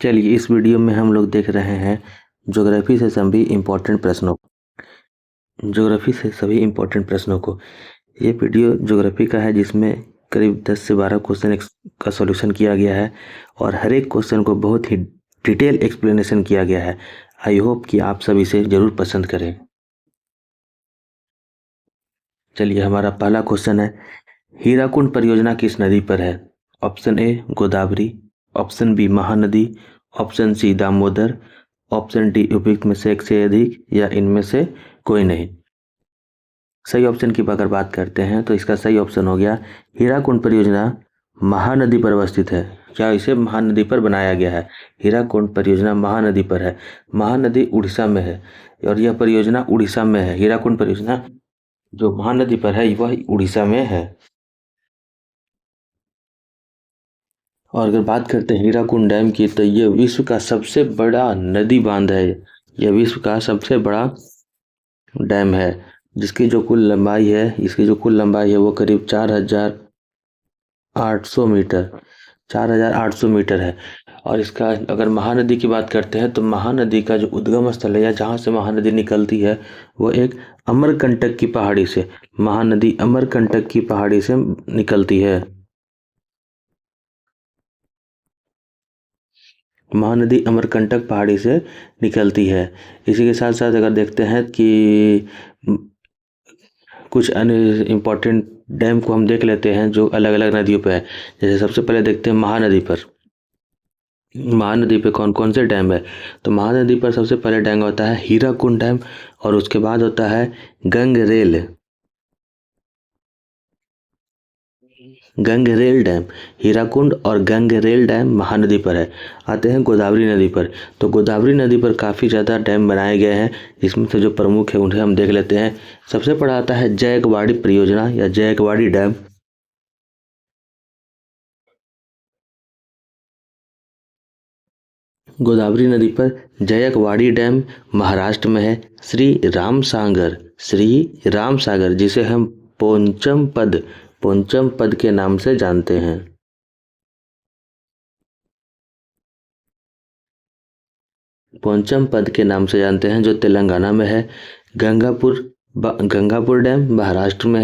चलिए इस वीडियो में हम लोग देख रहे हैं ज्योग्राफी से सभी इम्पोर्टेंट प्रश्नों को। ये वीडियो ज्योग्राफी का है जिसमें करीब 10 से 12 क्वेश्चन का सॉल्यूशन किया गया है और हर एक क्वेश्चन को बहुत ही डिटेल एक्सप्लेनेशन किया गया है। आई होप कि आप सब इसे जरूर पसंद करें। चलिए हमारा पहला क्वेश्चन है, हीराकुंड परियोजना किस नदी पर है? Option A Godavari, option B Mahanadi, option C Damodar, option D उपयुक्त में से एक से अधिक या इनमें से कोई नहीं। सही ऑप्शन की अगर बात करते हैं तो इसका सही ऑप्शन हो गया हीराकुंड परियोजना महानदी पर अवस्थित है। क्या इसे महानदी पर बनाया गया है? हीराकुंड परियोजना महानदी पर है। महानदी उड़ीसा में है और यह परियोजना उड़ीसा में है। हीराकुंड परियोजना जो महानदी पर है वह उड़ीसा में है। और अगर बात करते हैं हीराकुंड डैम की तो यह विश्व का सबसे बड़ा नदी बांध है। यह विश्व का सबसे बड़ा डैम है जिसकी जो कुल लंबाई है वो करीब 4800 मीटर 4800 मीटर है। और इसका अगर महानदी की बात करते हैं तो महानदी का जो उद्गम स्थल है या जहाँ से महानदी निकलती है वो एक अमरकंटक की पहाड़ी से, महानदी अमरकंटक की पहाड़ी से निकलती है। महानदी अमरकंटक पहाड़ी से निकलती है। इसी के साथ साथ अगर देखते हैं कि कुछ अन्य इम्पोर्टेंट डैम को हम देख लेते हैं जो अलग अलग नदियों पे है। जैसे सबसे पहले देखते हैं महानदी पर। महानदी पे कौन कौन से डैम है? तो महानदी पर सबसे पहले डैम होता है हीराकुंड डैम और उसके बाद होता है गंगरेल डैम। हीराकुंड और गंगरेल डैम महानदी पर है। आते हैं गोदावरी नदी पर। तो गोदावरी नदी पर काफ़ी ज़्यादा डैम बनाए गए हैं, इसमें से जो प्रमुख है उन्हें हम देख लेते हैं। सबसे पहला आता है जायकवाड़ी परियोजना या जायकवाड़ी डैम। गोदावरी नदी पर जायकवाड़ी डैम महाराष्ट्र में है। श्री राम सागर जिसे हम पोंचम पद के नाम से जानते हैं। पोंचम पद के नाम से जानते हैं जो तेलंगाना में है। गंगापुर डैम महाराष्ट्र में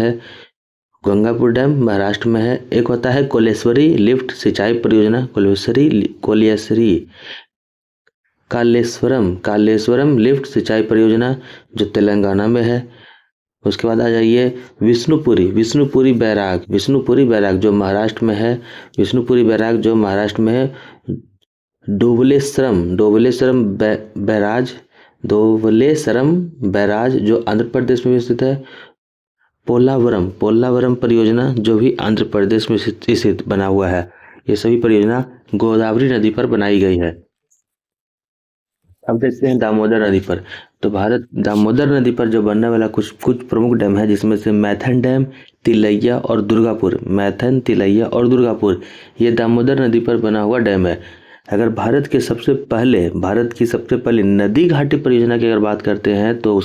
है। एक होता है कोलेश्वरी लिफ्ट सिंचाई परियोजना, कालेश्वरम लिफ्ट सिंचाई परियोजना जो तेलंगाना में है। उसके बाद आ जाइए विष्णुपुरी बैराग जो महाराष्ट्र में है। धोबलेश्वरम बैराज जो आंध्र प्रदेश में स्थित है। पोलावरम परियोजना जो भी आंध्र प्रदेश में स्थित बना हुआ है। ये सभी परियोजना गोदावरी नदी पर बनाई गई है। अब देखते हैं दामोदर नदी पर। तो दामोदर नदी पर जो बनने वाला कुछ प्रमुख डैम है जिसमें से मैथन डैम, तिलैया और दुर्गापुर ये दामोदर नदी पर बना हुआ डैम है। अगर भारत की सबसे पहले नदी घाटी परियोजना की अगर बात करते हैं तो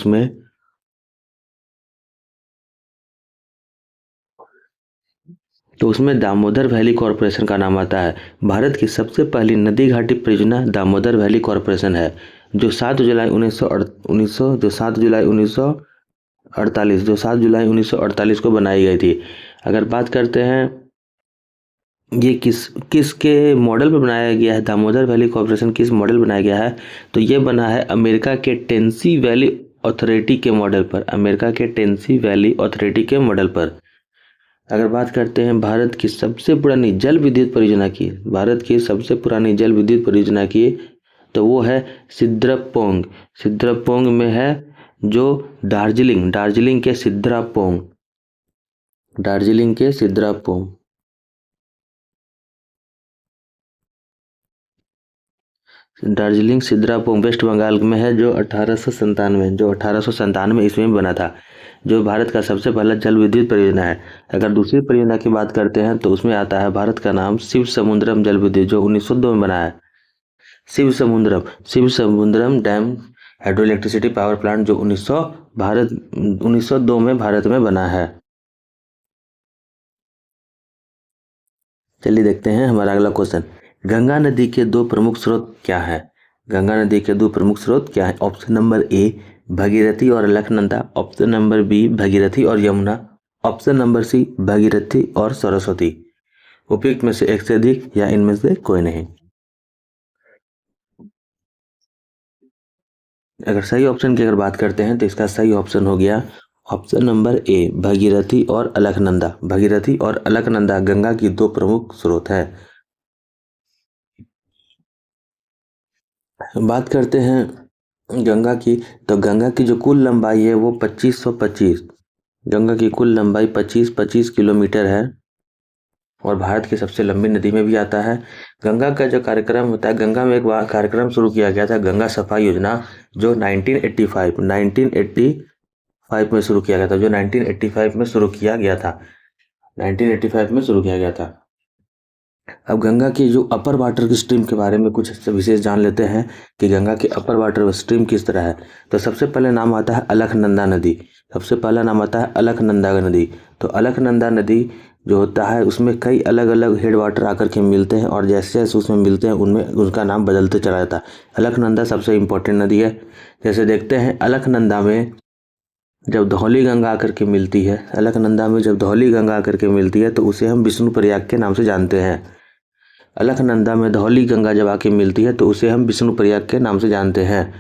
उसमें दामोदर वैली कॉरपोरेशन का नाम आता है। भारत की सबसे पहली नदी घाटी परियोजना दामोदर वैली कॉरपोरेशन है जो 7 जुलाई 1948 को बनाई गई थी। अगर बात करते हैं ये किसके मॉडल पर बनाया गया है, दामोदर वैली कॉरपोरेशन किस मॉडल बनाया गया है, तो ये बना है अमेरिका के टेनेसी वैली अथॉरिटी के मॉडल पर। अगर बात करते हैं भारत की सबसे पुरानी जल विद्युत परियोजना की तो वो है सिद्रपोंग में है जो दार्जिलिंग के सिद्रापोंग वेस्ट बंगाल में है जो 1897 ईस्वी में बना था, जो भारत का सबसे पहला जल विद्युत परियोजना है। अगर दूसरी परियोजना की बात करते हैं तो उसमें आता है भारत का नाम शिव समुद्रम जल विद्युत जो 1902 में बना है। Shiva Samudram dam hydro electricity power plant जो 1902 में भारत में बना है। चलिए देखते हैं हमारा अगला क्वेश्चन, गंगा नदी के दो प्रमुख स्रोत क्या है? गंगा नदी के दो प्रमुख स्रोत क्या है? ऑप्शन नंबर ए भगीरथी और Alaknanda, option number B Bhagirathi और Yamuna, option number C Bhagirathi और सरस्वती। उपयुक्त में से एक से अधिक या इनमें से कोई नहीं। अगर सही ऑप्शन की अगर बात करते हैं तो इसका सही ऑप्शन हो गया ऑप्शन नंबर ए भगीरथी और अलकनंदा। भगीरथी और अलकनंदा गंगा की दो प्रमुख स्रोत है। बात करते हैं गंगा की, तो गंगा की जो कुल लंबाई है वो 2525, गंगा की कुल लंबाई 2525 किलोमीटर है और भारत की सबसे लंबी नदी में भी आता है। गंगा का जो कार्यक्रम होता है, गंगा में एक बार कार्यक्रम शुरू किया गया था, गंगा सफाई योजना, जो 1985 में शुरू किया गया था, जो 1985 में शुरू किया गया था, 1985 में शुरू किया गया था। अब गंगा की जो अपर वाटर की स्ट्रीम के बारे में कुछ विशेष जान लेते हैं कि गंगा की अपर वाटर स्ट्रीम किस तरह है। तो सबसे पहले नाम आता है अलकनंदा नदी, सबसे पहला नाम आता है अलकनंदा नदी। तो अलकनंदा नदी जो होता है उसमें कई अलग अलग हेड वाटर आकर के मिलते हैं और जैसे जैसे उसमें मिलते हैं उनमें उसका नाम बदलते चला जाता है। अलकनंदा सबसे इम्पोर्टेंट नदी है। जैसे देखते हैं अलकनंदा में जब धौली गंगा आकर के मिलती है, अलकनंदा में जब धौली गंगा आकर के मिलती है तो उसे हम विष्णु प्रयाग के नाम से जानते हैं। अलकनंदा में धौली गंगा जब आके मिलती है तो उसे हम विष्णु प्रयाग के नाम से जानते हैं।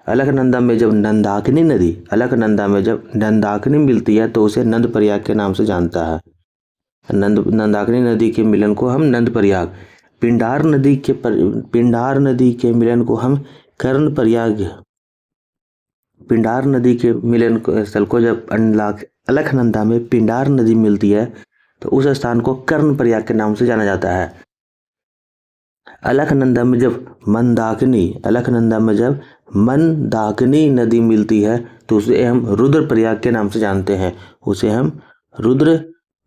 अलकनंदा में जब नंदाकिनी नदी, अलकनंदा में जब नंदाकिनी मिलती है तो उसे नंद प्रयाग के नाम से जानता है। नंदाकिनी नदी के मिलन को हम नंद प्रयाग, पिंडार नदी के मिलन को हम कर्ण प्रयाग, पिंडार नदी के मिलन स्थल को जब अलकनंदा में पिंडार नदी मिलती है तो उस स्थान को कर्ण प्रयाग के नाम से जाना जाता है। अलकनंदा में जब मंदाकिनी नदी मिलती है तो उसे हम रुद्र प्रयाग के नाम से जानते हैं, उसे हम रुद्र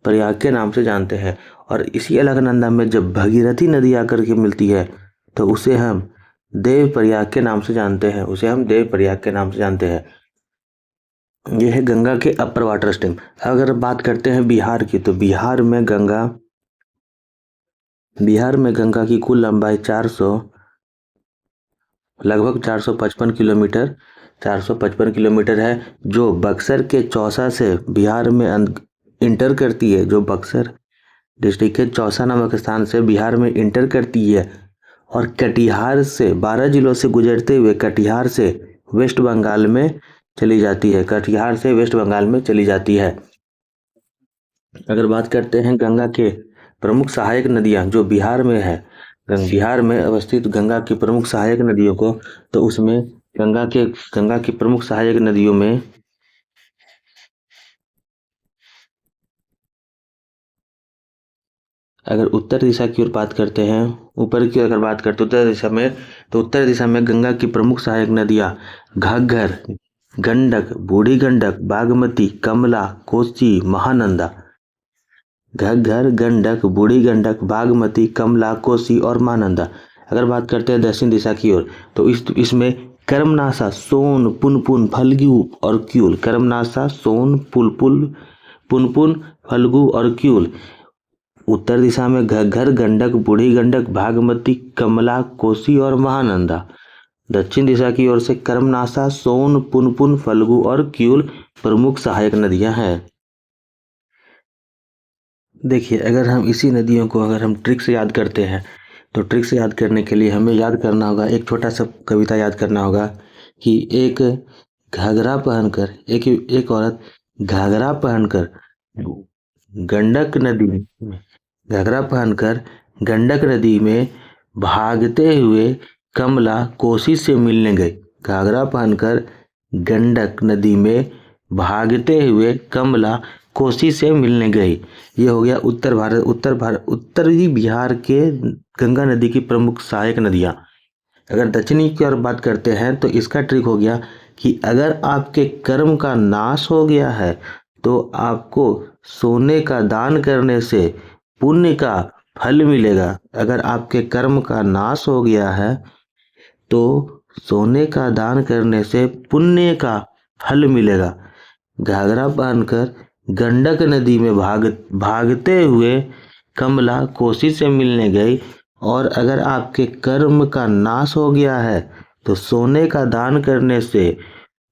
प्रयाग के नाम से जानते हैं। और इसी अलकनंदा में जब भगीरथी नदी आकर के मिलती है तो उसे हम देव प्रयाग के नाम से जानते हैं, उसे हम देव प्रयाग के नाम से जानते हैं। यह है गंगा के अपर वाटर स्ट्रीम। अगर बात करते हैं बिहार की, तो बिहार में गंगा की कुल लंबाई लगभग 455 किलोमीटर है, जो बक्सर के चौसा से बिहार में इंटर करती है, जो बक्सर डिस्ट्रिक्ट के चौसा नामक स्थान से बिहार में इंटर करती है और कटिहार से 12 जिलों से गुजरते हुए कटिहार से वेस्ट बंगाल में चली जाती है, कटिहार से वेस्ट बंगाल में चली जाती है। अगर बात करते हैं गंगा के प्रमुख सहायक नदियां जो बिहार में है, बिहार में अवस्थित गंगा की प्रमुख सहायक नदियों को, तो उसमें गंगा की प्रमुख सहायक नदियों में अगर उत्तर दिशा की ओर बात करते हैं, ऊपर की अगर बात करते हैं उत्तर दिशा में, तो उत्तर दिशा में गंगा की प्रमुख सहायक नदियां घग्गर, गंडक, बूढ़ी गंडक, बागमती, कमला, कोसी, महानंदा। घग्गर, गंडक, बूढ़ी गंडक, बागमती, कमला, कोसी और महानंदा। अगर बात करते हैं दक्षिण दिशा की ओर, तो इसमें कर्मनासा, सोन, पुनपुन, फल्गु और क्यूल, कर्मनासा, सोन, पुनपुन, फल्गु और क्यूल। उत्तर दिशा में घग्गर, गंडक, बूढ़ी गंडक, बागमती, कमला, कोसी और महानंदा। दक्षिण दिशा की ओर से कर्मनासा, सोन, पुनपुन, फल्गु और क्यूल प्रमुख सहायक नदियां हैं। देखिए, अगर हम इसी नदियों को अगर हम ट्रिक से याद करते हैं, तो ट्रिक से याद करने के लिए हमें याद करना होगा, एक छोटा सा कविता याद करना होगा कि एक घाघरा पहनकर एक औरत घाघरा पहनकर गंडक नदी में भागते हुए कमला कोसी से मिलने गई। घाघरा पहनकर गंडक नदी में भागते हुए कमला कोसी से मिलने गई। ये हो गया उत्तरी बिहार के गंगा नदी की प्रमुख सहायक नदियाँ। अगर दक्षिणी की ओर बात करते हैं तो इसका ट्रिक हो गया कि अगर आपके कर्म का नाश हो गया है तो आपको सोने का दान करने से पुण्य का फल मिलेगा। अगर आपके कर्म का नाश हो गया है तो सोने का दान करने से पुण्य का फल मिलेगा। घाघरा पहनकर गंडक नदी में भागते हुए कमला कोसी से मिलने गई और अगर आपके कर्म का नाश हो गया है तो सोने का दान करने से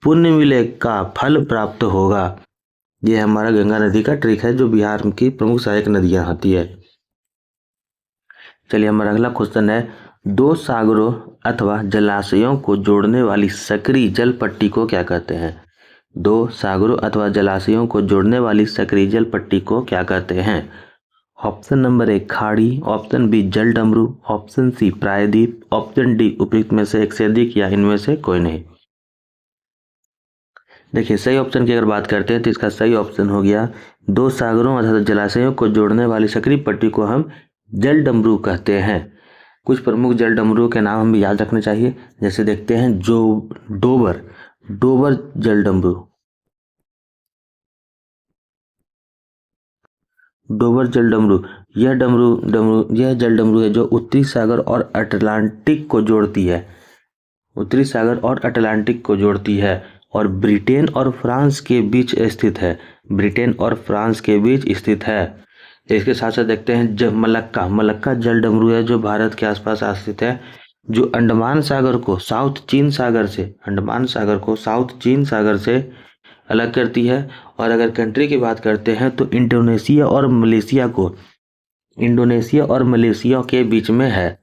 पुण्य मिले का फल प्राप्त होगा। ये हमारा गंगा नदी का ट्रिक है जो बिहार की प्रमुख सहायक नदियां आती है। चलिए हमारा अगला क्वेश्चन है, दो सागरों अथवा जलाशयों को जोड़ने वाली सकरी जल पट्टी को क्या कहते हैं? दो सागरों अथवा जलाशयों को जोड़ने वाली सकरी जल पट्टी को क्या कहते हैं? ऑप्शन नंबर ए खाड़ी, ऑप्शन बी जल डमरू, ऑप्शन सी प्रायद्वीप, ऑप्शन डी उपयुक्त में से एक से अधिक या इनमें से कोई नहीं। देखिए सही ऑप्शन की अगर बात करते हैं तो इसका सही ऑप्शन हो गया, दो सागरों अथवा जलाशयों को जोड़ने वाली सकरी पट्टी को हम जल डमरू कहते हैं। कुछ प्रमुख जल डमरुओं के नाम हमें याद रखने चाहिए, जैसे देखते हैं जो डोबर डोबर जल डमरू, डोबर जल डमरू, यह जल डमरू है जो उत्तरी सागर और अटलांटिक को जोड़ती है, उत्तरी सागर और अटलांटिक को जोड़ती है और ब्रिटेन और फ्रांस के बीच स्थित है, ब्रिटेन और फ्रांस के बीच स्थित है। इसके साथ साथ देखते हैं जब मलक्का जल डमरू है जो भारत के आसपास स्थित है, जो अंडमान सागर को साउथ चीन सागर से, अंडमान सागर को साउथ चीन सागर से अलग करती है। और अगर कंट्री की बात करते हैं तो इंडोनेशिया और मलेशिया के बीच में है।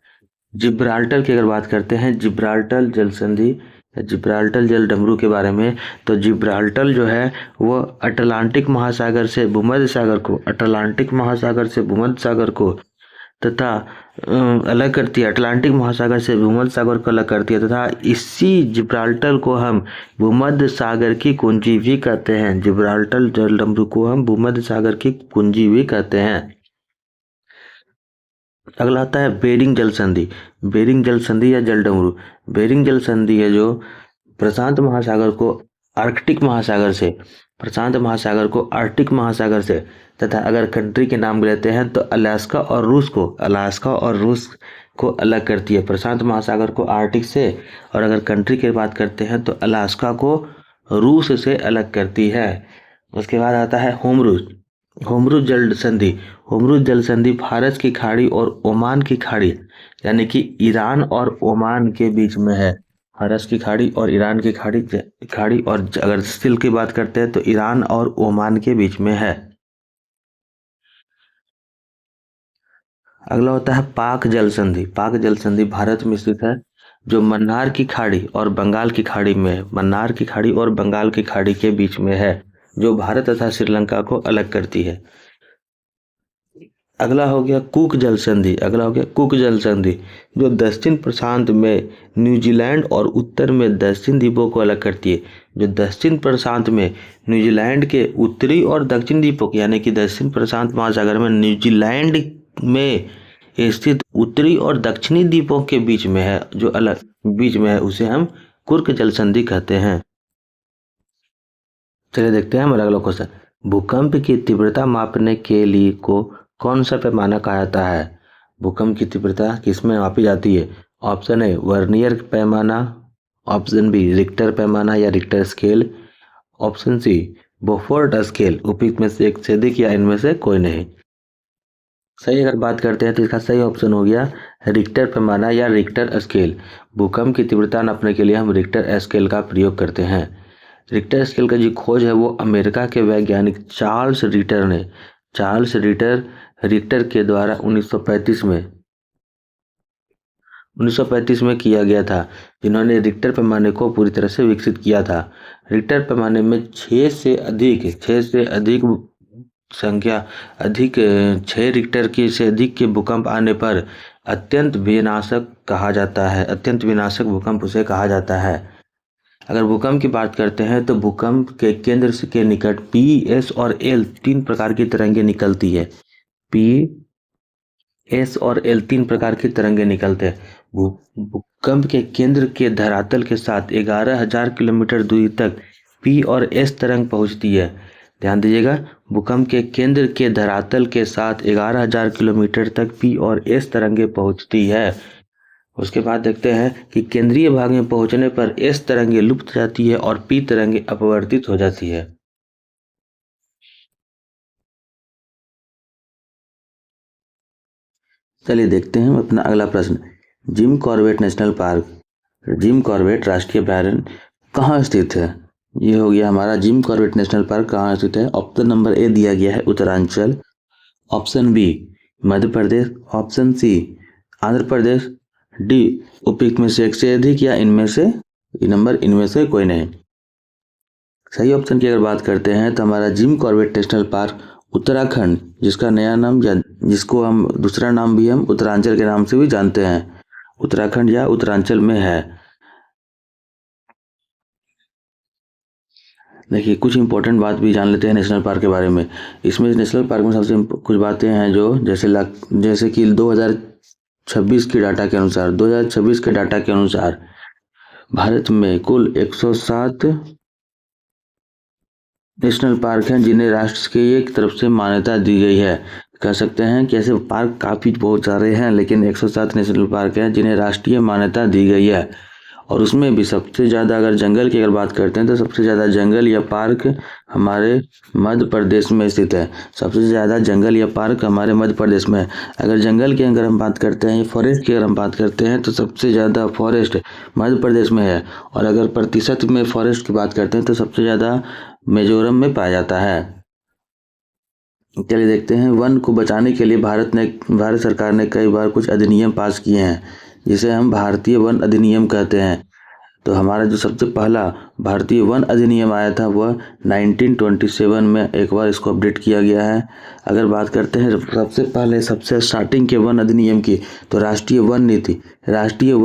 जिब्राल्टर की अगर बात करते हैं, जिब्राल्टर जल संधि, जिब्राल्टर जल डमरू के बारे में, तो जिब्राल्टर जो है वो अटलांटिक महासागर से भूमध्य सागर को, अटलांटिक महासागर से भूमध्य सागर को तथा अलग करती है, अटलांटिक महासागर से भूमध्य सागर को अलग करती है तथा इसी जिब्राल्टर को हम भूमध्य सागर की कुंजी भी कहते हैं। जिब्राल्टर जल डमरू को हम भूमध्य सागर की कुंजी भी कहते हैं। अगला आता है बेरिंग जल संधि, बेरिंग जल संधि या जल डमरू। बेरिंग जल संधि है जो प्रशांत महासागर को आर्कटिक महासागर से, प्रशांत महासागर को आर्कटिक महासागर से तथा अगर कंट्री के नाम लेते हैं तो अलास्का और रूस को अलग करती है। प्रशांत महासागर को आर्कटिक से और अगर कंट्री की बात करते हैं तो अलास्का को रूस से अलग करती है। उसके बाद आता है होमरूज, होमरूज जल संधि। होमरूज जल संधि फारस की खाड़ी और ओमान की खाड़ी यानी कि ईरान और ओमान के बीच में है। फारस की खाड़ी और ईरान की खाड़ी और अगर सिल की बात करते हैं तो ईरान और ओमान के बीच में है। अगला होता है पाक जल संधि। पाक जल संधि भारत में स्थित है जो मन्नार की खाड़ी और बंगाल की खाड़ी में है, मन्नार की खाड़ी और बंगाल की खाड़ी के बीच में है, जो भारत तथा श्रीलंका को अलग करती है। अगला हो गया कुक जल संधि, अगला हो गया कुक जल संधि जो दक्षिण प्रशांत में न्यूजीलैंड और उत्तर में दक्षिण द्वीपों को अलग करती है। जो दक्षिण प्रशांत में न्यूजीलैंड के उत्तरी और दक्षिण द्वीपों यानी कि दक्षिण प्रशांत महासागर में न्यूजीलैंड में स्थित उत्तरी और दक्षिणी द्वीपों के बीच में है, जो अलग बीच में है, उसे हम कुर्क जल संधि कहते हैं। चलिए देखते हैं हमारा अगला क्वेश्चन, भूकंप की तीव्रता मापने के लिए को कौन सा पैमाना कहा जाता है? भूकंप की तीव्रता किसमें मापी जाती है? ऑप्शन ए वर्नियर पैमाना, ऑप्शन बी रिक्टर पैमाना या Richter scale, option C Beaufort scale, उपयुक्त में से एक से अधिक या इनमें से कोई नहीं। सही अगर बात करते हैं तो इसका सही ऑप्शन हो गया रिक्टर पैमाना या रिक्टर स्केल। भूकंप की तीव्रता नापने के लिए हम रिक्टर स्केल का प्रयोग करते हैं। रिक्टर स्केल का जो खोज है वो अमेरिका के वैज्ञानिक चार्ल्स रिटर ने, चार्ल्स रिक्टर के द्वारा 1935 में किया गया था, जिन्होंने रिक्टर पैमाने को पूरी तरह से विकसित किया था। रिक्टर पैमाने में 6 से अधिक संख्या, अधिक 6 रिक्टर की से अधिक के भूकंप आने पर अत्यंत विनाशक कहा जाता है, अत्यंत विनाशक भूकंप उसे कहा जाता है। अगर भूकंप की बात करते हैं तो भूकंप के केंद्र से के निकट पी, एस और एल 3 प्रकार की तरंगे निकलती है। पी, एस और एल 3 प्रकार की तरंगे निकलते हैं। भूकंप के केंद्र के धरातल के साथ 11,000 किलोमीटर दूरी तक पी और एस तरंग पहुंचती है। ध्यान दीजिएगा, भूकंप के केंद्र के धरातल के साथ 11,000 किलोमीटर तक पी और एस तरंगे पहुंचती है। उसके बाद देखते हैं कि केंद्रीय भाग में पहुंचने पर एस तरंगे लुप्त हो जाती है और पी तरंगे अपवर्तित हो जाती है। चलिए देखते हैं अपना अगला प्रश्न। Jim Corbett national park, Jim Corbett राष्ट्रीय अभयारण्य कहाँ स्थित है? ये हो गया हमारा जिम कॉर्बेट नेशनल पार्क कहाँ स्थित है। ऑप्शन नंबर ए दिया गया है Uttaranchal, option B Madhya Pradesh, option C Andhra Pradesh, D उपयुक्त में से एक से अधिक या इनमें से नंबर इनमें से कोई नहीं। सही ऑप्शन की अगर बात करते हैं तो हमारा Jim Corbett national park Uttarakhand, जिसका नया नाम या जिसको हम दूसरा नाम भी हम उत्तरांचल के नाम से भी जानते हैं, उत्तराखंड या उत्तरांचल में है। देखिए कुछ इंपॉर्टेंट बात भी जान लेते हैं नेशनल पार्क के बारे में। इसमें नेशनल पार्क में सबसे कुछ बातें हैं जो जैसे कि 2026 के डाटा के अनुसार 2026 के डाटा के अनुसार भारत में कुल 107 नेशनल पार्क हैं जिन्हें राष्ट्र की एक तरफ से मान्यता दी गई है। कह सकते हैं कि ऐसे पार्क काफ़ी बहुत सारे हैं, लेकिन 107 नेशनल पार्क हैं जिन्हें राष्ट्रीय मान्यता दी गई है। और उसमें भी सबसे ज़्यादा अगर जंगल की अगर बात करते हैं तो सबसे ज़्यादा जंगल या पार्क हमारे मध्य प्रदेश में स्थित है। सबसे ज़्यादा जंगल या पार्क हमारे मध्य प्रदेश में है। अगर जंगल की अगर हम बात करते हैं, फॉरेस्ट की अगर हम बात करते हैं तो सबसे ज़्यादा फॉरेस्ट मध्य प्रदेश में है। और अगर प्रतिशत में फॉरेस्ट की बात करते हैं तो सबसे ज़्यादा मिजोरम में पाया जाता है। चलिए देखते हैं। वन को बचाने के लिए भारत सरकार ने कई बार कुछ अधिनियम पास किए हैं, जिसे हम भारतीय वन अधिनियम कहते हैं। तो हमारा जो सबसे पहला भारतीय वन अधिनियम आया था वह 1927 में एक बार इसको अपडेट किया गया है। अगर बात करते हैं सबसे पहले सबसे स्टार्टिंग के वन अधिनियम की, तो राष्ट्रीय वन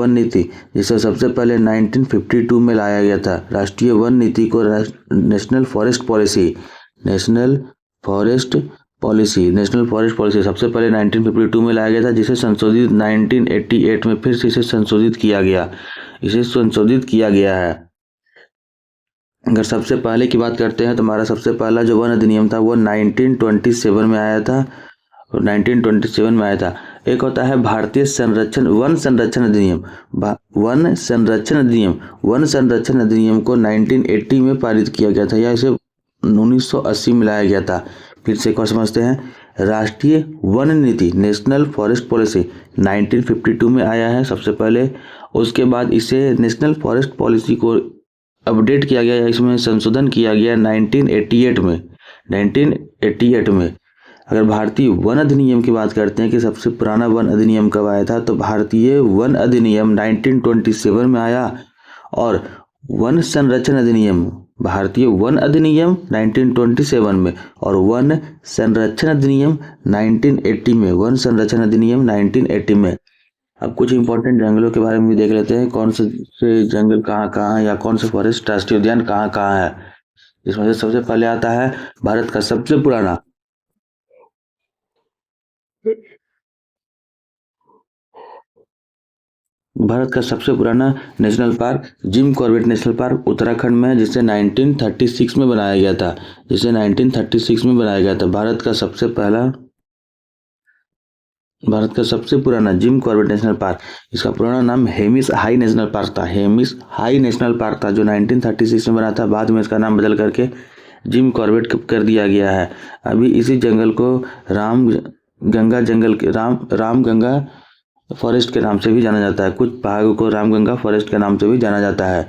नीति जिसे सबसे पहले 1952 में लाया गया था। राष्ट्रीय वन नीति को नेशनल फॉरेस्ट पॉलिसी सबसे पहले 1952 में लाया गया था, जिसे संशोधित 1988 में फिर से इसे संशोधित किया गया है। अगर सबसे पहले की बात करते हैं तो हमारा सबसे पहला जो वन अधिनियम था वो 1927 में आया था। एक होता है भारतीय वन संरक्षण अधिनियम को 1980 में पारित किया गया था, या इसे 1980 में लाया गया था। फिर से एक और समझते हैं। राष्ट्रीय वन नीति नेशनल फॉरेस्ट पॉलिसी 1952 में आया है सबसे पहले। उसके बाद इसे नेशनल फॉरेस्ट पॉलिसी को अपडेट किया गया, इसमें संशोधन किया गया 1988 में। अगर भारतीय वन अधिनियम की बात करते हैं कि सबसे पुराना वन अधिनियम कब आया था, तो भारतीय वन अधिनियम 1927 में आया। और वन संरक्षण अधिनियम, भारतीय वन अधिनियम 1927 में और वन संरक्षण अधिनियम 1980 में। अब कुछ इंपॉर्टेंट जंगलों के बारे में भी देख लेते हैं। कौन से जंगल कहाँ या कौन से फॉरेस्ट राष्ट्रीय उद्यान कहाँ है। इसमें से सबसे पहले आता है भारत का सबसे पुराना national park Jim Corbett national park Uttarakhand में है, जिसे 1936 में बनाया गया था। भारत का सबसे पुराना जिम कॉर्बेट नेशनल पार्क, इसका पुराना नाम हेमिस हाई नेशनल पार्क था, जो 1936 में बना था। बाद में इसका नाम बदल करके जिम कॉर्बेट कर दिया गया है। अभी इसी जंगल को राम गंगा फॉरेस्ट के नाम से भी जाना जाता है। कुछ भागों को रामगंगा फॉरेस्ट के नाम से भी जाना जाता है।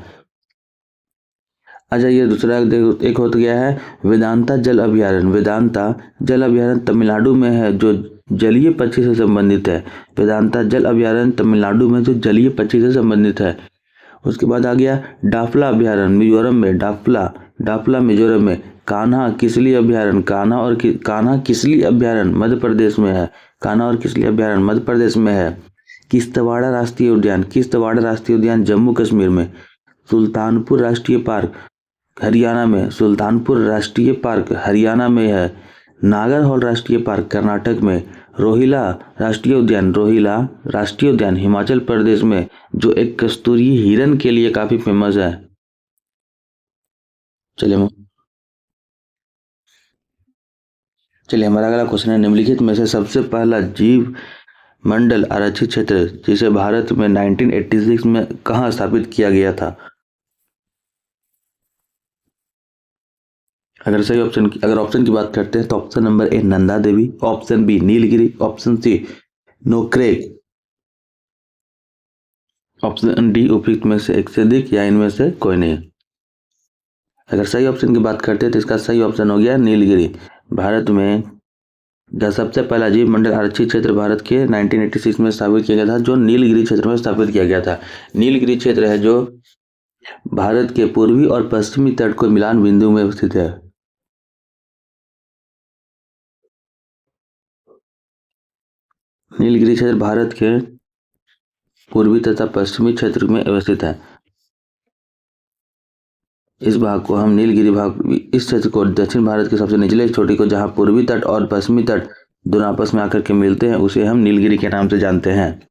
अच्छा, ये दूसरा एक हो गया है वेदांता जल अभयारण्य तमिलनाडु में है, जो जलीय पक्षी से संबंधित है। वेदांता जल अभयारण्य तमिलनाडु में जो जलीय पक्षी से संबंधित है। उसके बाद आ गया डाफला अभयारण्य मिजोरम में। डाफला मिजोरम में। कान्हा किसली अभयारण्य मध्य प्रदेश में है। किश्तवाड़ा राष्ट्रीय उद्यान जम्मू कश्मीर में। सुल्तानपुर राष्ट्रीय पार्क हरियाणा में है। नागरहोल राष्ट्रीय पार्क कर्नाटक में। रोहिला राष्ट्रीय उद्यान हिमाचल प्रदेश में, जो एक कस्तूरी हिरन के लिए काफी फेमस है। चलिए हमारा अगला क्वेश्चन है, निम्नलिखित में से सबसे पहला जीव मंडल आरक्षित क्षेत्र जिसे भारत में 1986 में कहाँ स्थापित किया गया था। अगर ऑप्शन की बात करते हैं तो option number A Nanda Devi, option B Nilgiri, option C Nokrek. Option D उपयुक्त में से एक से अधिक या इनमें से कोई नहीं। अगर सही ऑप्शन की बात करते हैं तो इसका सही ऑप्शन हो गया नीलगिरी। भारत में का सबसे पहला जीव मंडल आरक्षित क्षेत्र भारत के 1986 में स्थापित किया गया था, जो नीलगिरी क्षेत्र में स्थापित किया गया था। नीलगिरी क्षेत्र है जो भारत के पूर्वी और पश्चिमी तट को मिलान बिंदु में स्थित है। नीलगिरी क्षेत्र भारत के पूर्वी तथा पश्चिमी क्षेत्र में अवस्थित है। इस भाग को हम नीलगिरी भाग, इस क्षेत्र को दक्षिण भारत के सबसे निचले चोटी को, जहां पूर्वी तट और पश्चिमी तट दोनों आपस में आकर के मिलते हैं, उसे हम नीलगिरी के नाम से जानते हैं।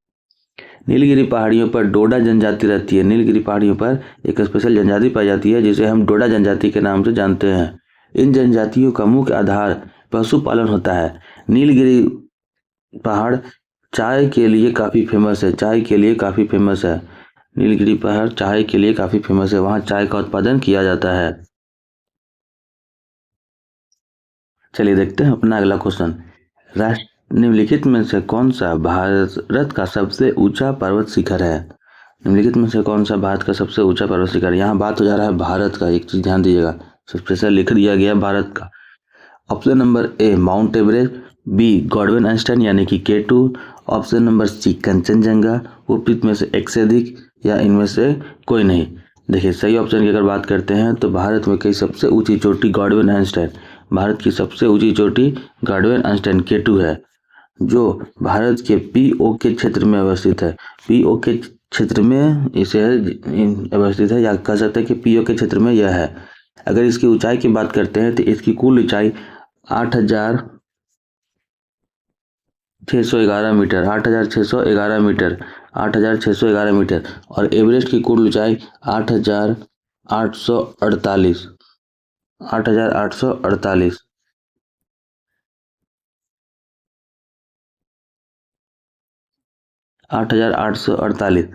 नीलगिरी पहाड़ियों पर डोडा जनजाति रहती है। नीलगिरी पहाड़ियों पर एक स्पेशल जनजाति पाई जाती है जिसे हम डोडा जनजाति के नाम से जानते हैं। इन जनजातियों का मुख्य आधार पशुपालन होता है। नीलगिरी पहाड़ चाय के लिए काफी फेमस है। चाय के लिए काफी फेमस है। नीलगिरी पहाड़ चाय के लिए काफी फेमस है, वहां चाय का उत्पादन किया जाता है। चलिए देखते हैं अपना अगला क्वेश्चन। राष्ट्र निम्नलिखित में से कौन सा भारत का सबसे ऊंचा पर्वत शिखर है? निम्नलिखित में से कौन सा भारत का सबसे ऊंचा पर्वत शिखर? यहाँ बात हो जा रहा है भारत का, एक चीज ध्यान दीजिएगा, स्पेशल लिख दिया गया भारत का। Option number A Mount Everest, B Godwin Einstein यानी कि K2, ऑप्शन नंबर सी कंचनजंगा, उपयुक्त में से एक से अधिक या इनमें से कोई नहीं। देखिए सही ऑप्शन की अगर बात करते हैं तो भारत में की सबसे ऊंची चोटी गॉडविन आइंस्टाइन, भारत की सबसे ऊंची चोटी गॉडविन आइंस्टाइन K2 है, जो भारत के PO के क्षेत्र में अवस्थित है। PO के क्षेत्र में इसे अवस्थित है, या कह सकते हैं कि PO के क्षेत्र में यह है। अगर इसकी ऊंचाई की बात करते हैं तो इसकी कुल ऊंचाई 8,611 मीटर, 8,611 मीटर, 8,611 मीटर, और एवरेस्ट की कुल ऊंचाई 8,848, 8,848, 8,848।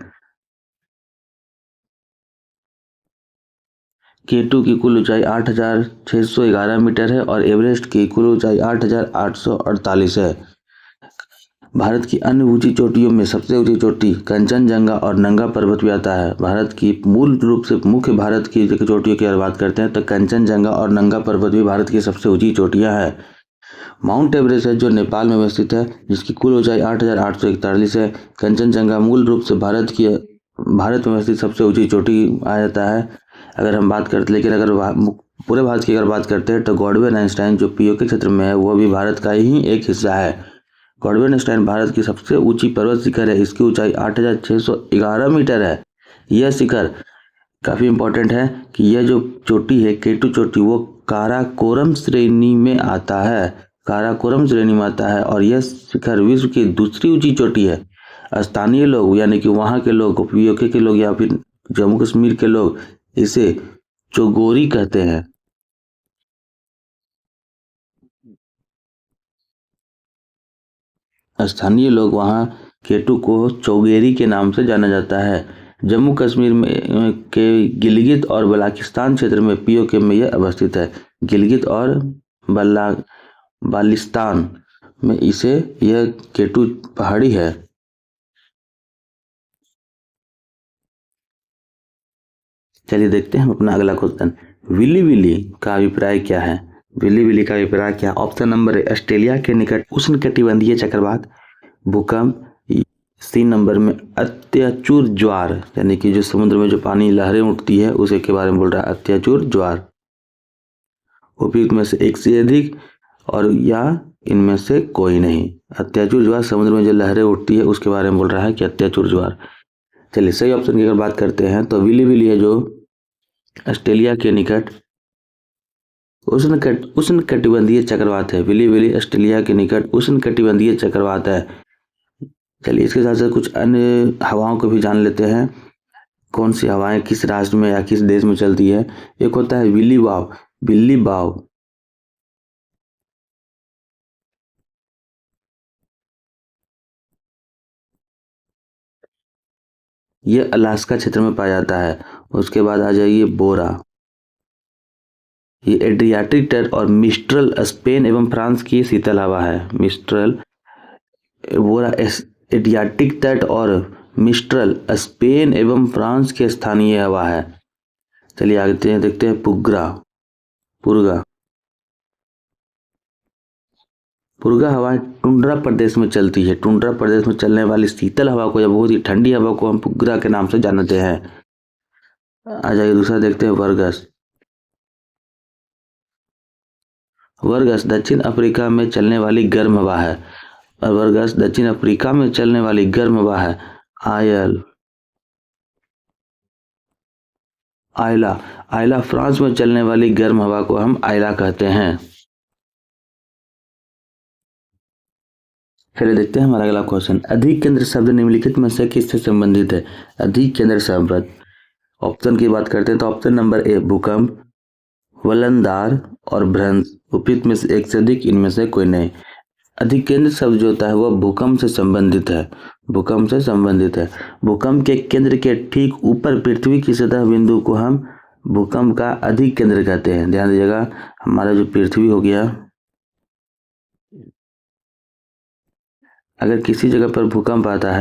K2 की कुल ऊंचाई 8,611 मीटर है और एवरेस्ट की कुल ऊंचाई 8,848 है। भारत की अन्य ऊंची चोटियों में सबसे ऊंची चोटी कंचनजंगा और नंगा पर्वत भी आता है। भारत की मूल रूप से मुख्य भारत की चोटियों की अगर बात करते हैं तो कंचनजंगा और नंगा पर्वत भी भारत की सबसे ऊंची चोटियां हैं। माउंट एवरेस्ट है जो नेपाल में अवस्थित है, जिसकी कुल ऊंचाई 8,841 है। कंचनजंगा मूल रूप से भारत में अवस्थित सबसे ऊंची चोटी आ जाता है। अगर हम बात करते, लेकिन अगर पूरे भारत की अगर बात करते हैं तो गॉडविन आइंस्टाइन जो PO के क्षेत्र में है वो भी भारत का ही एक हिस्सा है। गॉडविन आइंस्टाइन भारत की सबसे ऊंची पर्वत शिखर है, इसकी ऊंचाई 8,611 मीटर है। यह शिखर काफी इंपॉर्टेंट है कि यह जो चोटी है K2 चोटी वो काराकोरम श्रेणी में आता है, काराकोरम श्रेणी में आता है, और यह शिखर विश्व की दूसरी ऊंची चोटी है। स्थानीय लोग यानी कि वहां के लोग, POK के लोग या फिर जम्मू कश्मीर के लोग इसे चोगोरी कहते हैं। स्थानीय लोग वहां K2 को चौगेरी के नाम से जाना जाता है। जम्मू कश्मीर में के गिलगित और बल्किस्तान क्षेत्र में POK में यह अवस्थित है। गिलगित और बाल्टिस्तान में इसे यह K2 पहाड़ी है। चलिए देखते हैं हम अपना अगला क्वेश्चन। विली विली का अभिप्राय क्या है? विली विली का अभिप्राय क्या? ऑप्शन नंबर ए ऑस्ट्रेलिया के निकट उष्णकटिबंधीय चक्रवात भूकंप, सी नंबर में अत्याचुर ज्वार, यानी कि जो समुद्र में जो पानी लहरें उठती है उसे के बारे में बोल रहा है, अत्याचुर ज्वार, उपयुक्त में से एक से अधिक और या इनमें से कोई नहीं। अत्याचुर ज्वार समुद्र में जो लहरें उठती है उसके बारे में बोल रहा है कि अत्याचुर ज्वार। चलिए सही ऑप्शन की अगर बात करते हैं तो विली विली है जो ऑस्ट्रेलिया के निकट उष्णकटिबंधीय चक्रवात है। विली विली ऑस्ट्रेलिया के निकट उष्णकटिबंधीय चक्रवात है। चलिए इसके साथ साथ कुछ अन्य हवाओं को भी जान लेते हैं, कौन सी हवाएं किस राष्ट्र में या किस देश में चलती है। एक होता है विली वाव, बिल्ली वाव, ये अलास्का क्षेत्र में पाया जाता है। उसके बाद आ जाइए बोरा, ये एड्रियाटिक तट और मिस्ट्रल स्पेन एवं फ्रांस की शीतल हवा है। मिस्ट्रल बोरा एडियाटिक तट और मिस्ट्रल स्पेन एवं फ्रांस के स्थानीय हवा है। चलिए आगे हैं, देखते हैं पुरगा हवा टुंड्रा प्रदेश में चलती है। टुंड्रा प्रदेश में चलने वाली शीतल हवा को या बहुत ही ठंडी हवा को हम पुर्गा के नाम से जानते हैं। आ जाइए दूसरा देखते हैं, वर्गस दक्षिण अफ्रीका में चलने वाली गर्म हवा है। और वर्गस दक्षिण अफ्रीका में चलने वाली गर्म हवा है। आयला फ्रांस में चलने वाली गर्म हवा को हम आयला कहते हैं। चलिए देखते हैं हमारा अगला क्वेश्चन। अधिक केंद्र शब्द निम्नलिखित में से किससे संबंधित है? अधिक केंद्र शब्द ऑप्शन की बात करते हैं तो ऑप्शन नंबर ए भूकंप, वलनदार और भ्रंश। उपयुक्त में से एक से अधिक, इनमें से कोई नहीं। अधिक केंद्र शब्द जो होता है वह भूकंप से संबंधित है। भूकंप के केंद्र के ठीक ऊपर पृथ्वी की सतह बिंदु को हम भूकंप का अधिक केंद्र कहते हैं। ध्यान दीजिएगा, हमारा जो पृथ्वी हो गया, अगर किसी जगह पर भूकंप आता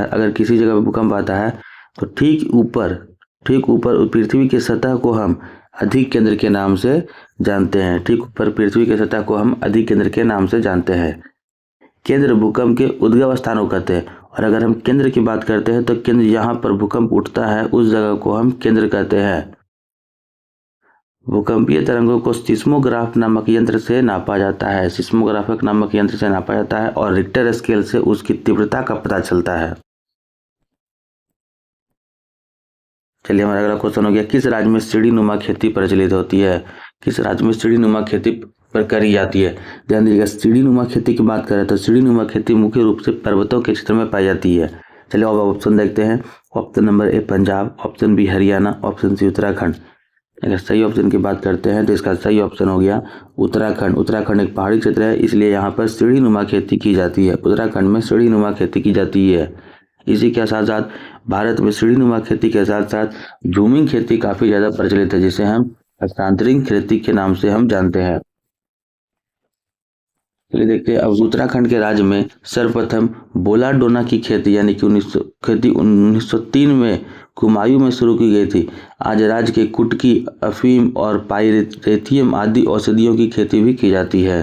है तो ठीक ऊपर पृथ्वी की सतह को हम अधिक केंद्र के नाम से जानते हैं। केंद्र भूकंप के उद्गम स्थान को कहते हैं। और अगर हम केंद्र की बात करते हैं तो केंद्र यहाँ पर भूकंप उठता है उस जगह को हम केंद्र कहते हैं। भूकंपीय तरंगों को सिस्मोग्राफ नामक यंत्र से नापा जाता है। और रिक्टर स्केल से उसकी तीव्रता का पता चलता है। चलिए हमारा अगला क्वेश्चन हो गया, किस राज्य में सीढ़ीनुमा खेती प्रचलित होती है? किस राज्य में सीढ़ीनुमा खेती पर करी जाती है? ध्यान दीजिएगा, सीढ़ीनुमा खेती की बात करें तो सीढ़ीनुमा खेती मुख्य रूप से पर्वतों के क्षेत्र में पाई जाती है। चलिए अब ऑप्शन देखते हैं। Option number A Punjab, option B Haryana, option C Uttarakhand. अगर सही ऑप्शन की बात करते हैं तो इसका सही ऑप्शन हो गया उत्तराखंड। उत्तराखंड एक पहाड़ी क्षेत्र है, इसलिए यहाँ पर सीढ़ीनुमा खेती की जाती है। उत्तराखंड में सीढ़ीनुमा खेती की जाती है। इसी के साथ साथ भारत में सीढ़ीनुमा खेती के साथ साथ झूमिंग खेती काफी ज्यादा प्रचलित है, जिसे हम हस्तांतरित खेती के नाम से हम जानते हैं। चलिए देखते हैं, अब उत्तराखंड के राज्य में सर्वप्रथम बोलाडोना की खेती यानी कि 1903 में कुमायूं में शुरू की गई थी। आज राज्य के कुटकी, अफीम और पाइरेथियम आदि औषधियों की खेती भी की जाती है।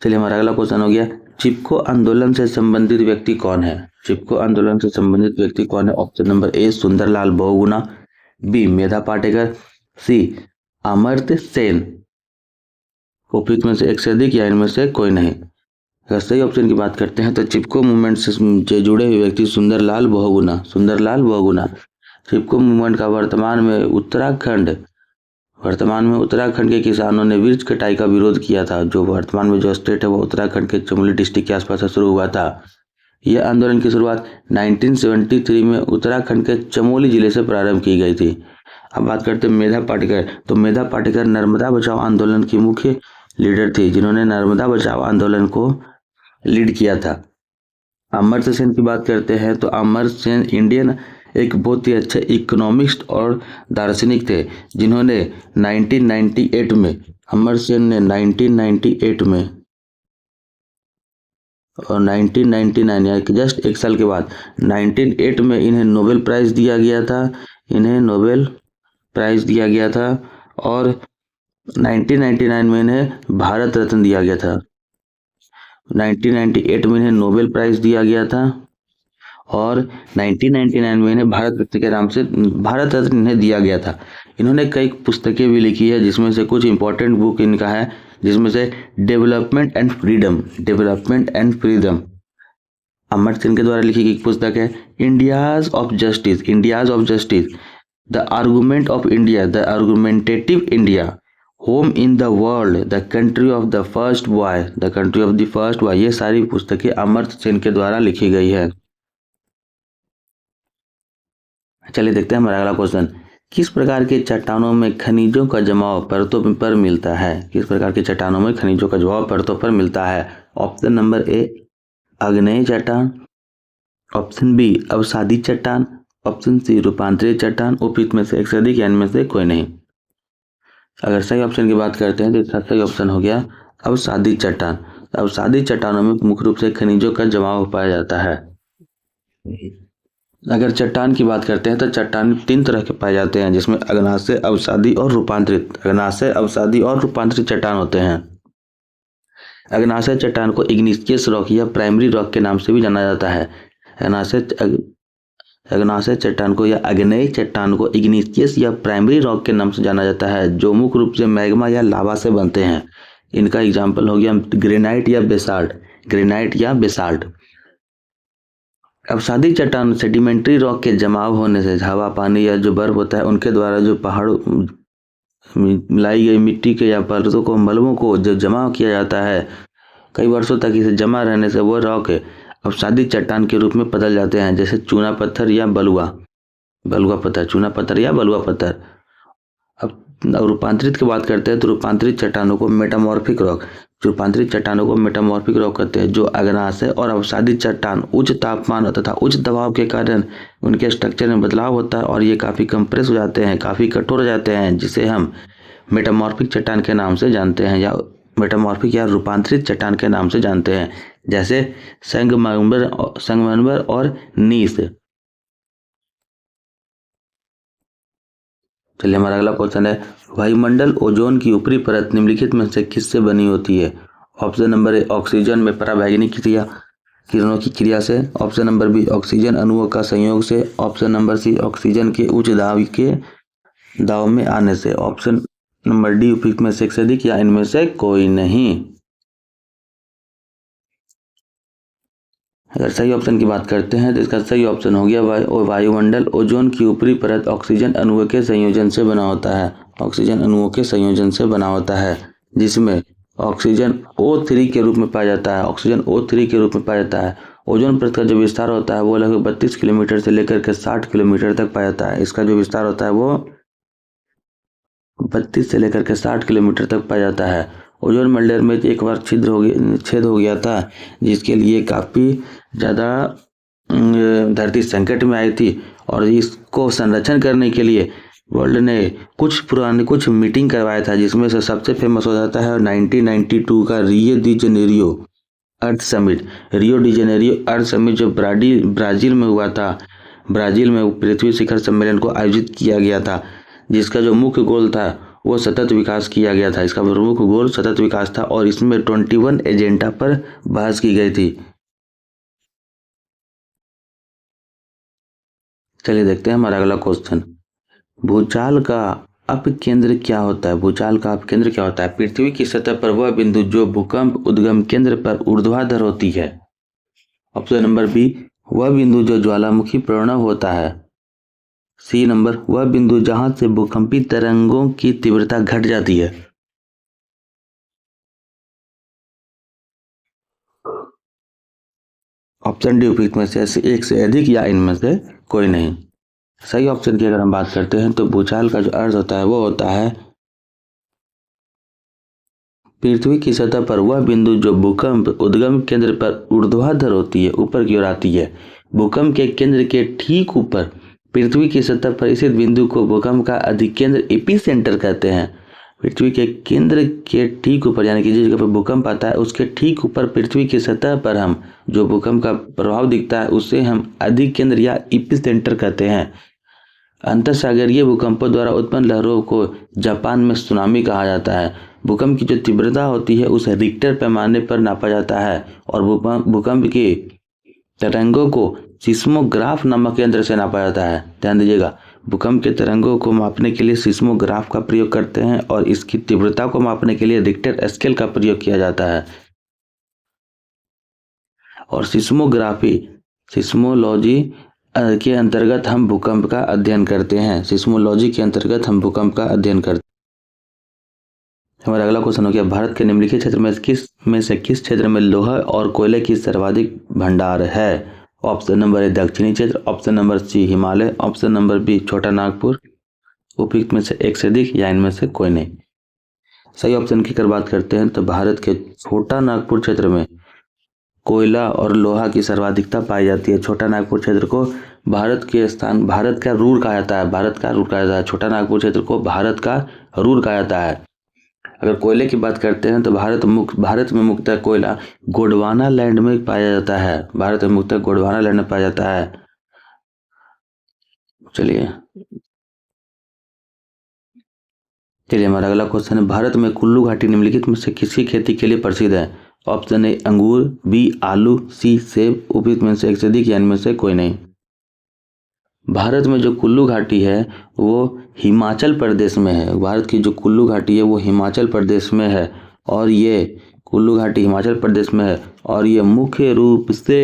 चलिए हमारा अगला क्वेश्चन हो गया, चिपको आंदोलन से संबंधित व्यक्ति कौन है? Option number A Sunderlal Bahuguna, B Medha Patkar, C Amartya Sen. उपयुक्त में से एक से अधिक या इनमें से कोई नहीं। अगर सही ऑप्शन की बात करते हैं तो चिपको मूवमेंट से जुड़े हुए व्यक्ति सुंदरलाल बहुगुणा। चिपको मूवमेंट का वर्तमान में उत्तराखंड के किसानों ने वृक्ष कटाई का विरोध किया था। जो वर्तमान में जो स्टेट है वो उत्तराखंड के चमोली डिस्ट्रिक्ट के आसपास से शुरू हुआ था। यह आंदोलन की शुरुआत 1973 में उत्तराखंड के चमोली जिले से प्रारंभ की गई थी। अब बात करते हैं मेधा पाटेकर। तो मेधा पाटेकर नर्मदा बचाओ आंदोलन की मुख्य लीडर थी, जिन्होंने नर्मदा बचाओ आंदोलन को लीड किया था। अमर्त्य सेन की बात करते हैं तो अमर्त्य सेन इंडियन एक बहुत ही अच्छे इकोनॉमिस्ट और दार्शनिक थे, जिन्होंने 1998 में अमर्त्य सेन ने 1998 में और 1999 यानी कि जस्ट एक साल के बाद 1908 में इन्हें नोबेल प्राइज दिया गया था। और 1999 में इन्हें भारत रत्न दिया गया था। 1998 में इन्हें नोबेल प्राइज दिया गया था और 1999 में इन्हें भारत रत्न के नाम से भारत रत्न इन्हें दिया गया था। इन्होंने कई पुस्तकें भी लिखी है, जिसमें से कुछ इंपॉर्टेंट बुक इनका है, जिसमें से development and freedom Amartya Sen के द्वारा लिखी गई पुस्तक है। India's of justice, the argument of India, the argumentative India, home in the world, the country of the first boy, ये सारी पुस्तकें अमर्त्य सेन के द्वारा लिखी गई है। चलिए देखते हैं हमारा अगला क्वेश्चन। किस प्रकार के चट्टानों में खनिजों का जमाव परतों पर मिलता है? ऑप्शन नंबर ए आग्नेय चट्टान, ऑप्शन बी अवसादी चट्टान, ऑप्शन सी रूपांतरित चट्टान। उपयुक्त में से एक से अधिक या इनमें से कोई नहीं। अगर सही ऑप्शन की बात करते हैं तो इसका सही ऑप्शन हो गया अवसादी चट्टान। अवसादी चट्टानों में मुख्य रूप से खनिजों का जमाव पाया जाता है। अगर चट्टान की बात करते हैं तो चट्टान 3 तरह के पाए जाते हैं, जिसमें अग्नाशय, अवसादी और रूपांतरित। अग्नाशय, अवसादी और रूपांतरित चट्टान होते हैं। अग्नाशय चट्टान को इग्निशियस रॉक या प्राइमरी रॉक के नाम से भी जाना जाता है। अग्नाशय चट्टान को या आग्नेय चट्टान को इग्निशियस या प्राइमरी रॉक के नाम से जाना जाता है, जो मुख्य रूप से मैग्मा या लावा से बनते हैं। इनका एग्जाम्पल हो गया ग्रेनाइट या बेसाल्ट। ग्रेनाइट या बेसाल्ट। अवसादी चट्टान सेडिमेंट्री रॉक के जमाव होने से हवा, पानी या जो बर्फ होता है उनके द्वारा जो पहाड़ों मिलाई गई मिट्टी के या परतों को, मलबों को जो जमा किया जाता है, कई वर्षों तक इसे जमा रहने से वो रॉक अवसादी चट्टान के रूप में बदल जाते हैं, जैसे चूना पत्थर या बलुआ पत्थर, चूना पत्थर या बलुआ पत्थर। अब रूपांतरित की बात करते हैं तो रूपांतरित चट्टानों को मेटामॉर्फिक रॉक कहते हैं, जो अग्नाशय और अवसादी चट्टान उच्च तापमान तथा उच्च दबाव के कारण उनके स्ट्रक्चर में बदलाव होता है और ये काफ़ी कंप्रेस हो जाते हैं, काफ़ी कठोर हो जाते हैं, जिसे हम मेटामॉर्फिक चट्टान के नाम से जानते हैं या मेटामॉर्फिक या रूपांतरित चट्टान के नाम से जानते हैं, जैसे संगमरमर और नीस। चलिए हमारा अगला क्वेश्चन है, वायुमंडल ओजोन की ऊपरी परत निम्नलिखित में से किससे बनी होती है? ऑप्शन नंबर ए ऑक्सीजन में पराबैंगनी किरणों की क्रिया से। ऑप्शन नंबर बी ऑक्सीजन अणुओं का संयोग से। ऑप्शन नंबर सी ऑक्सीजन के उच्च दाब में आने से। ऑप्शन नंबर डी उपयुक्त में से एक से अधिक या इनमें से कोई नहीं। अगर सही ऑप्शन की बात करते हैं तो इसका सही ऑप्शन हो गया वायुमंडल ओजोन की ऊपरी परत ऑक्सीजन अणुओं के संयोजन से बना होता है। ऑक्सीजन अणुओं के संयोजन से बना होता है, जिसमें ऑक्सीजन O3 के रूप में पाया जाता है। ऑक्सीजन O3 के रूप में पाया जाता है। ओजोन परत का जो विस्तार होता है वो लगभग 32 किलोमीटर से लेकर के 60 किलोमीटर तक पाया जाता है। इसका जो विस्तार होता है वो 32 से लेकर के 60 किलोमीटर तक पाया जाता है। ओजोन मंडल में एक बार छेद हो गया था, जिसके लिए काफ़ी ज़्यादा धरती संकट में आई थी, और इसको संरक्षण करने के लिए वर्ल्ड ने कुछ मीटिंग करवाया था, जिसमें से सबसे फेमस हो जाता है 1992 का रियो डी जेनेरियो अर्थ समिट, जो ब्राज़ील में हुआ था। ब्राज़ील में पृथ्वी शिखर सम्मेलन को आयोजित किया गया था, जिसका जो मुख्य गोल था वो सतत विकास किया गया था। इसका प्रमुख गोल सतत विकास था और इसमें 21 एजेंडा पर बहस की गई थी। चलिए देखते हैं हमारा अगला क्वेश्चन, भूचाल का अपकेंद्र क्या होता है? भूचाल का अपकेंद्र क्या होता है? पृथ्वी की सतह पर वह बिंदु जो भूकंप उद्गम केंद्र पर ऊर्ध्वाधर होती है। ऑप्शन नंबर बी वह बिंदु जो ज्वालामुखी प्रणव होता है। सी नंबर वह बिंदु जहां से भूकंपी तरंगों की तीव्रता घट जाती है। ऑप्शन डी उपयुक्त में से एक से अधिक या इनमें से कोई नहीं। सही ऑप्शन की अगर हम बात करते हैं तो भूचाल का जो अर्थ होता है वो होता है पृथ्वी की सतह पर वह बिंदु जो भूकंप उद्गम केंद्र पर ऊर्ध्वाधर होती है, ऊपर की ओर आती है। भूकंप के केंद्र के ठीक ऊपर पृथ्वी की सतह पर स्थित बिंदु को भूकंप का अधिकेंद्र एपिसेंटर कहते हैं। पृथ्वी के केंद्र के ठीक ऊपर, यानी कि जिस जगह पर भूकंप आता है उसके ठीक ऊपर पृथ्वी की सतह पर हम जो भूकंप का प्रभाव दिखता है उसे हम अधिकेंद्र या एपिसेंटर कहते हैं। अंतरसागरीय भूकंपों द्वारा उत्पन्न लहरों को जापान में सुनामी कहा जाता है। भूकंप की जो तीव्रता होती है उसे रिक्टर पैमाने पर नापा जाता है और भूकंप की तरंगों को सिस्मोग्राफ नामक यंत्र से नापा जाता है। ध्यान दीजिएगा, भूकंप के तरंगों को मापने के लिए सिस्मोग्राफ का प्रयोग करते हैं और इसकी तीव्रता को मापने के लिए रिक्टर स्केल का प्रयोग किया जाता है। और सिस्मोलॉजी के अंतर्गत हम भूकंप का अध्ययन करते हैं। सिस्मोलॉजी के अंतर्गत हम भूकंप का अध्ययन करते हैं। हमारा अगला क्वेश्चन हो गया, भारत के निम्नलिखित क्षेत्र में किस क्षेत्र में लोहा और कोयले की सर्वाधिक भंडार है? ऑप्शन नंबर ए दक्षिणी क्षेत्र। Option number C Himalaya. Option number B Chota Nagpur. उपयुक्त में से एक से अधिक या इनमें से कोई नहीं। सही ऑप्शन की अगर बात करते हैं तो भारत के छोटा नागपुर क्षेत्र में कोयला और लोहा की सर्वाधिकता पाई जाती है। छोटा नागपुर क्षेत्र को भारत का रूर कहा जाता है। छोटा नागपुर क्षेत्र को भारत का रूर कहा जाता है। अगर कोयले की बात करते हैं तो भारत में मुख्यतः कोयला गोंडवाना लैंड में पाया जाता है। भारत में मुख्यतः गोंडवाना लैंड में पाया जाता है। चलिए हमारा अगला क्वेश्चन है, भारत में कुल्लू घाटी निम्नलिखित में से किसकी खेती के लिए प्रसिद्ध है? ऑप्शन ए अंगूर, बी आलू, सी सेब, उपयुक्त में से एक से अधिक या इनमें से कोई नहीं। भारत में जो कुल्लू घाटी है वो हिमाचल प्रदेश में है। भारत की जो कुल्लू घाटी है वो हिमाचल प्रदेश में है और ये कुल्लू घाटी हिमाचल प्रदेश में है और ये मुख्य रूप से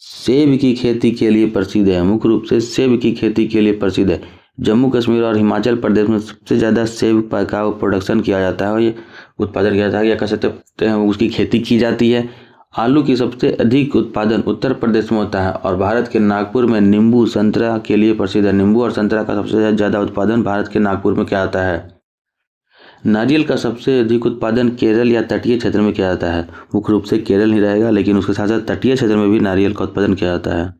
सेब की खेती के लिए प्रसिद्ध है। मुख्य रूप से सेब की खेती के लिए प्रसिद्ध है। जम्मू कश्मीर और हिमाचल प्रदेश में सबसे ज़्यादा सेब का प्रोडक्शन किया जाता है और ये उत्पादन किया जाता है या कह सकते हैं उसकी खेती की जाती है। आलू की सबसे अधिक उत्पादन उत्तर प्रदेश में होता है और भारत के नागपुर में नींबू संतरा के लिए प्रसिद्ध है। नींबू और संतरा का सबसे ज़्यादा उत्पादन भारत के नागपुर में किया जाता है। नारियल का सबसे अधिक उत्पादन केरल या तटीय क्षेत्र में किया जाता है। मुख्य रूप से केरल ही रहेगा लेकिन उसके साथ साथ तटीय क्षेत्र में भी नारियल का उत्पादन किया जाता है।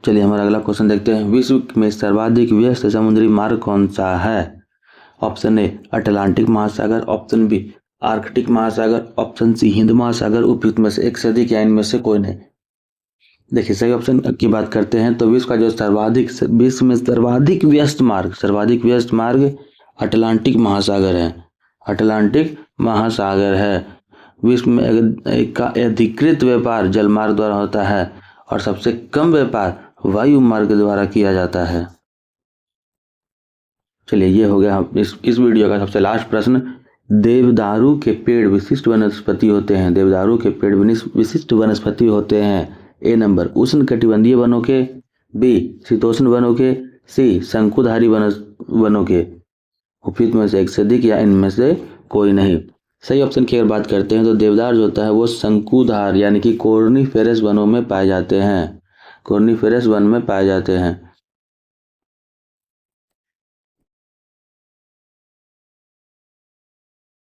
चलिए हमारा अगला क्वेश्चन देखते हैं, विश्व में सर्वाधिक व्यस्त समुद्री मार्ग कौन सा है? ऑप्शन ए अटलांटिक महासागर, ऑप्शन बी आर्कटिक महासागर, ऑप्शन सी हिंद महासागर, उपयुक्त में से एक से अधिक या इनमें से कोई नहीं। देखिए सही ऑप्शन की बात करते हैं तो विश्व में सर्वाधिक व्यस्त मार्ग अटलांटिक महासागर है। अटलांटिक महासागर है। विश्व में का अधिकृत व्यापार जलमार्ग द्वारा होता है और सबसे कम व्यापार वायु मार्ग द्वारा किया जाता है। चलिए ये हो गया इस वीडियो का सबसे लास्ट प्रश्न। देवदारू के पेड़ विशिष्ट वनस्पति होते हैं। देवदारू के पेड़ विशिष्ट वनस्पति होते हैं। ए नंबर उष्णकटिबंधीय वनों के, बी शीतोष्ण वनों के, सी शंकुधारी वनों के, उपयुक्त में से एक से अधिक या इनमें से कोई नहीं। सही ऑप्शन की अगर बात करते हैं तो देवदार जो होता है वो शंकुधार यानी कि कॉर्निफेरस वनों में पाए जाते हैं। कॉर्निफेरस वन में पाए जाते हैं।